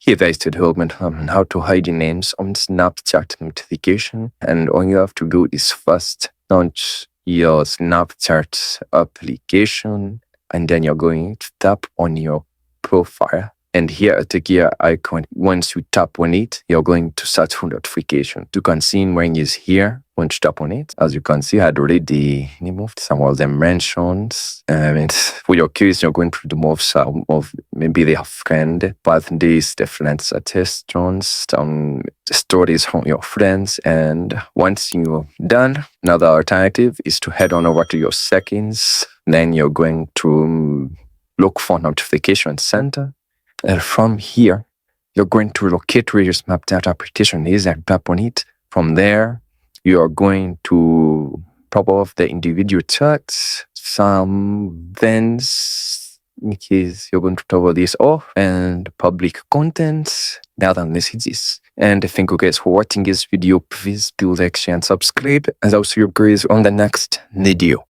Here there is development on how to hide your names on Snapchat notification. And all you have to do is first launch your Snapchat application, and then you're going to tap on your profile. And here at the gear icon, once you tap on it, you're going to search for notification. You can see when it's here, once you tap on it, as you can see, I had already removed some of the mentions. And for your case, you're going to remove some of maybe their friend, birthdays, different suggestions, stories from your friends. And once you're done, another alternative is to head on over to your settings. Then you're going to look for notification center. And from here, you're going to locate where your Snapchat application is and tap on it. From there, you are going to pop off the individual chats, some events, in case you're going to toggle this off, and public contents, the other messages. And thank you guys for watching this video. Please do like, share, and subscribe. And I'll see you guys on the next video.